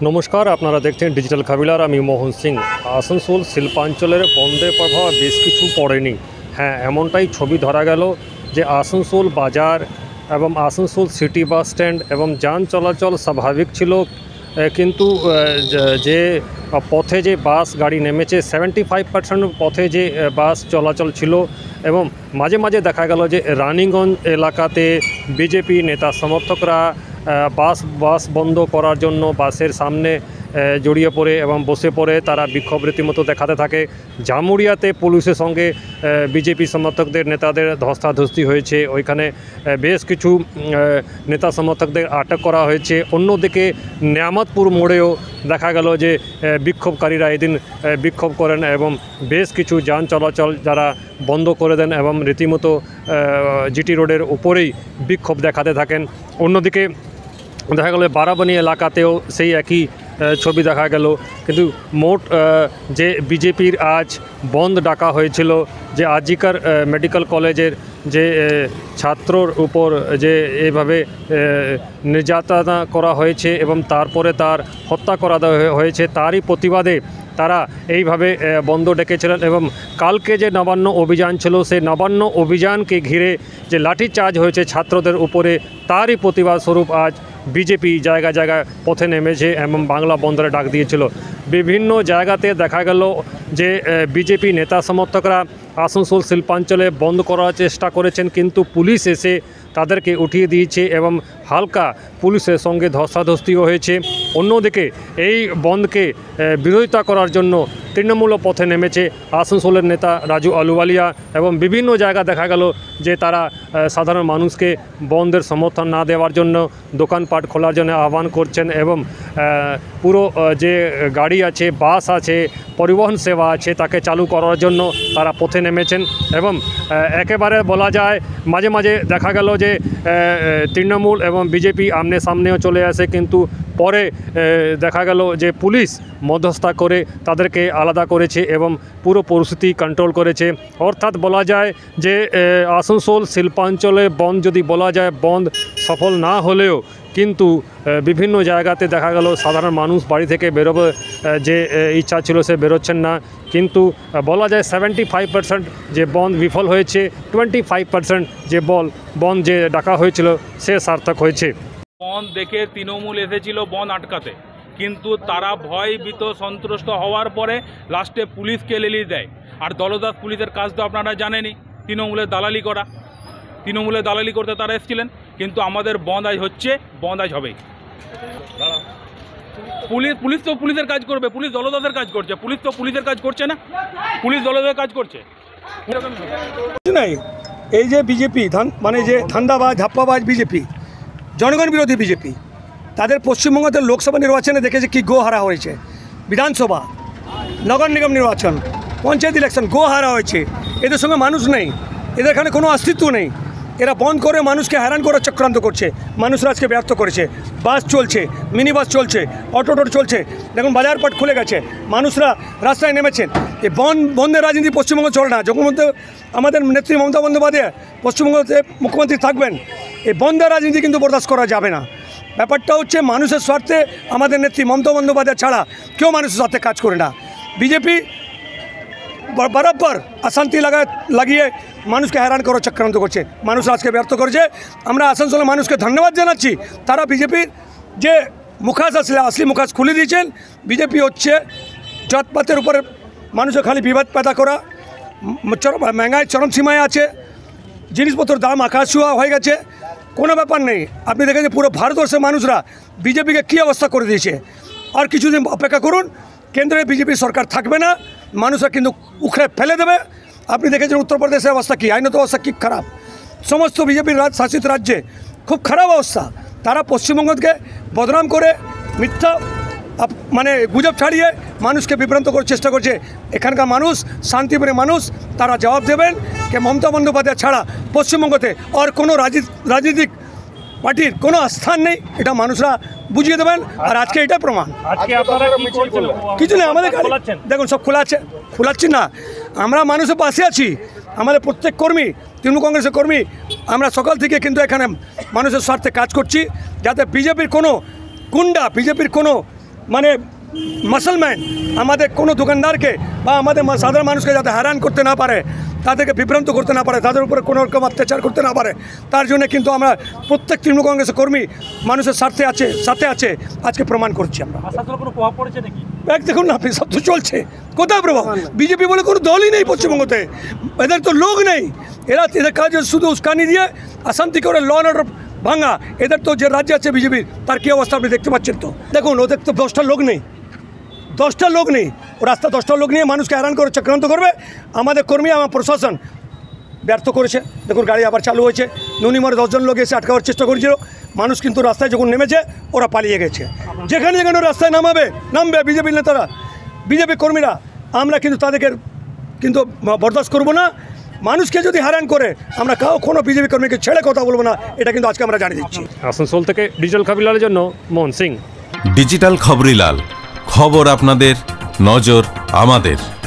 নমস্কার, আপনারা দেখছেন ডিজিটাল খাবিলার। আমি মোহন সিং। আসানসোল শিল্পাঞ্চলের বন্ধের প্রভাব বেশ কিছু পড়েনি। হ্যাঁ, এমনটাই ছবি ধরা গেল যে আসানসোল বাজার এবং আসানসোল সিটি বাস স্ট্যান্ড এবং যান চলাচল স্বাভাবিক ছিল, কিন্তু যে পথে যে বাস গাড়ি নেমেছে 75% পথে যে বাস চলাচল ছিল, এবং মাঝে মাঝে দেখা গেল যে রানীগঞ্জ এলাকাতে বিজেপি নেতা সমর্থকরা বাস বন্ধ করার জন্য বাসের সামনে জড়িয়ে পড়ে এবং বসে পড়ে তারা বিক্ষোভ রীতিমতো দেখাতে থাকে। জামুরিয়াতে পুলিশের সঙ্গে বিজেপি সমর্থকদের নেতাদের ধস্তাধস্তি হয়েছে, ওইখানে বেশ কিছু নেতা সমর্থকদের আটক করা হয়েছে। অন্যদিকে নিয়ামতপুর মোড়েও দেখা গেল যে বিক্ষোভকারীরা এদিন বিক্ষোভ করেন এবং বেশ কিছু যান চলাচল যারা বন্ধ করে দেন এবং রীতিমতো জিটি রোডের উপরেই বিক্ষোভ দেখাতে থাকেন। অন্যদিকে দেখা গেল বারাবানি এলাকাতেও সেই একই ছবি দেখা গেল। কিন্তু মোট যে বিজেপির আজ বন্ধ ডাকা হয়েছিল, যে আজিকার মেডিকেল কলেজের যে ছাত্রর উপর যে এভাবে নির্যাতনা করা হয়েছে এবং তারপরে তার হত্যা করা হয়েছে, তারই প্রতিবাদে তারা এইভাবে বন্ধ ডেকেছিলেন। এবং কালকে যে নবান্ন অভিযান ছিল, সেই নবান্ন অভিযানকে ঘিরে যে লাঠিচার্জ হয়েছে ছাত্রদের উপরে, তারই প্রতিবাদ স্বরূপ আজ বিজেপি জায়গা জায়গায় পথে নেমেছে এবং বাংলা বন্ধের ডাক দিয়েছিল। বিভিন্ন জায়গাতে দেখা গেল যে বিজেপি নেতা সমর্থকরা আসানসোল শিল্পাঞ্চলে বন্ধ করার চেষ্টা করেছেন, কিন্তু পুলিশ এসে তাদেরকে উঠিয়ে দিয়েছে এবং হালকা পুলিশের সঙ্গে ধস্তাধস্তিও হয়েছে। অন্যদিকে এই বন্ধকে বিরোধিতা করার জন্য তৃণমূল পথে নেমেছে আসানসোলের নেতা রাজু আলুওয়ালিয়া, এবং বিভিন্ন জায়গা দেখা গেল যে তারা সাধারণ মানুষকে বন্ধের সমর্থন না দেওয়ার জন্য দোকানপাট খোলার জন্য আহ্বান করছেন, এবং পুরো যে গাড়ি আছে, বাস আছে, পরিবহন সেবা আছে, তাকে চালু করার জন্য তারা পথে নেমেছেন। এবং একেবারে বলা যায় মাঝে মাঝে দেখা গেল যে তৃণমূল এবং বিজেপি আমনে সামনেও চলে আসে, কিন্তু পরে দেখা গেল যে পুলিশ মধ্যস্থতা করে তাদেরকে আলাদা করেছে এবং পুরো পরিস্থিতি কন্ট্রোল করেছে। অর্থাৎ বলা যায় যে আসানসোল শিল্পাঞ্চলে বন্ধ যদি বলা যায়, বন্ধ সফল না হলেও কিন্তু বিভিন্ন জায়গাতে দেখা গেল সাধারণ মানুষ বাড়ি থেকে বেরোবে যে ইচ্ছা ছিল সে বেরোচ্ছেন না, কিন্তু বলা যায় 75% যে বন্ধ বিফল হয়েছে, 25% যে বন্ধ যে ডাকা হয়েছিল সে সার্থক হয়েছে। বন্ধ দেখে তৃণমূল এসেছিল বন্ধ আটকাতে, কিন্তু তারা ভয়ভীত সন্ত্রস্ত হওয়ার পরে লাস্টে পুলিশকে লেলি দেয়। আর দলদাস পুলিশের কাজ তো আপনারা জানেনই, তৃণমূলের দালালি করা। তৃণমূলের দালালি করতে তারা এসেছিলেন, কিন্তু আমাদের বন্ধ আজ হচ্ছে, বন্ধ আজ হবেই। পুলিশ তো পুলিশের কাজ করবে, পুলিশ দলদাসের কাজ করছে, পুলিশ তো পুলিশের কাজ করছে না, পুলিশ দলদাসের কাজ করছে। নাই এই যে বিজেপি মানে যে ধান্দাবাজ ধাপ্পাবাজ বিজেপি, জনগণ বিরোধী বিজেপি, তাদের পশ্চিমবঙ্গতে লোকসভা নির্বাচনে দেখেছে কি গো হারা হয়েছে, বিধানসভা, নগর নিগম নির্বাচন, পঞ্চায়েত ইলেকশন গো হারা হয়েছে। এদের সঙ্গে মানুষ নেই, এদের এখানে কোনো অস্তিত্ব নেই। এরা বন্ধ করে মানুষকে হয়রান করার চক্রান্ত করছে, মানুষরা আজকে ব্যর্থ করেছে। বাস চলছে, মিনি বাস চলছে, অটো চলছে, দেখুন বাজারপাট খুলে গেছে, মানুষরা রাস্তায় নেমেছেন। এই বন্ধের রাজনীতি পশ্চিমবঙ্গ চলে না। যখন আমাদের নেত্রী মমতা বন্দ্যোপাধ্যায় পশ্চিমবঙ্গতে মুখ্যমন্ত্রী থাকবেন, এই বন্ধের রাজনীতি কিন্তু বরদাস্ত করা যাবে না। ব্যাপারটা হচ্ছে মানুষের স্বার্থে আমাদের নেত্রী মমতা বন্দ্যোপাধ্যায় ছাড়া কেউ মানুষের স্বার্থে কাজ করে না। বিজেপি বরাবর অশান্তি লাগিয়ে মানুষকে হয়রান করার চক্রান্ত করছে, মানুষ আজকে ব্যর্থ করেছে। আমরা আসানসোলের মানুষকে ধন্যবাদ জানাচ্ছি, তারা বিজেপির যে মুখাস আসলে মুখাস খুলে দিয়েছেন। বিজেপি হচ্ছে জাতপাতের উপরে মানুষের খালি বিবাদ পেদা করা, মহঙ্গাই চরম সীমায় আছে, জিনিসপত্রের দাম আকাশ ছোঁয়া হয়ে গেছে, কোনো ব্যাপার নেই। আপনি দেখেছেন পুরো ভারতবর্ষের মানুষরা বিজেপিকে কী অবস্থা করে দিয়েছে। আর কিছুদিন অপেক্ষা করুন, কেন্দ্রে বিজেপি সরকার থাকবে না, মানুষরা কিন্তু উখড়ে ফেলে দেবে। আপনি দেখেছেন উত্তরপ্রদেশের অবস্থা কী, আইনত অবস্থা কী খারাপ, সমস্ত বিজেপির শাসিত রাজ্যে খুব খারাপ অবস্থা। তারা পশ্চিমবঙ্গকে বদনাম করে মিথ্যা মানে গুজব ছাড়িয়ে মানুষকে বিভ্রান্ত করার চেষ্টা করছে। এখানকার মানুষ শান্তিপ্রিয় মানুষ, তারা জবাব দেবেন যে মমতা বন্দ্যোপাধ্যায় ছাড়া পশ্চিমবঙ্গতে আর কোনো রাজনৈতিক পার্টির কোনো স্থান নেই, এটা মানুষরা বুঝিয়ে দেবেন। আর আজকে এটা প্রমাণ। কিছু নেই আমাদের, দেখুন সব খোলা আছে, খোলাচ্ছি না, আমরা মানুষের পাশে আছি। আমাদের প্রত্যেক কর্মী, তৃণমূল কংগ্রেসের কর্মী, আমরা সকাল থেকে কিন্তু এখানে মানুষের স্বার্থে কাজ করছি, যাতে বিজেপির কোনো গুন্ডা, বিজেপির কোনো মানে মাসলম্যান আমাদের কোনো দোকানদারকে বা আমাদের সাধারণ মানুষকে যাতে হয়রান করতে না পারে, তাদেরকে বিভ্রান্ত করতে না পারে, তাদের উপরে কোনো রকম অত্যাচার করতে না পারে, তার জন্য কিন্তু আমরা প্রত্যেক তৃণমূল কংগ্রেসের কর্মী মানুষের সাথে আছে আজকে প্রমাণ করছি আমরা। কোনো প্রভাব পড়েছে নাকি? এক দেখুন না, সব তো চলছে, কোথায় প্রভাব? বিজেপি বলে কোনো দলই নেই পশ্চিমবঙ্গতে, এদের তো লোক নেই, এদের কাজ শুধু উস্কানি দিয়ে অশান্তি করে ল অ্যান্ড অর্ডার ভাঙা। এদের তো যে রাজ্যে আছে বিজেপির, তার কী অবস্থা আপনি দেখতে পাচ্ছেন তো। দেখুন ওদের তো 10টা লোক নেই, ও রাস্তা 10টা লোক নিয়ে মানুষকে হয়রান করে চক্রান্ত করবে। আমাদের কর্মী, আমার প্রশাসন ব্যর্থ করেছে। দেখুন গাড়ি আবার চালু হয়েছে, নুনিমারে 10 জন লোক এসে আটকাবার চেষ্টা করেছিল, মানুষ কিন্তু রাস্তায় যখন নেমেছে ওরা পালিয়ে গেছে। যেখানে যেখানে রাস্তায় নামবে বিজেপি নেতারা, বিজেপি কর্মীরা, আমরা কিন্তু তাদেরকে কিন্তু বরদাস্ত করবো না। মানুষকে যদি হয়রান করে আমরা কোনো বিজেপি কর্মীকে ছেড়ে কথা বলবো না, এটা কিন্তু আজকে আমরা জানিয়ে দিচ্ছি। আসানসোল থেকে ডিজিটাল খবরিলালের জন্য মোহন সিং। ডিজিটাল খবরিলাল, খবর আপনাদের, নজর আমাদের।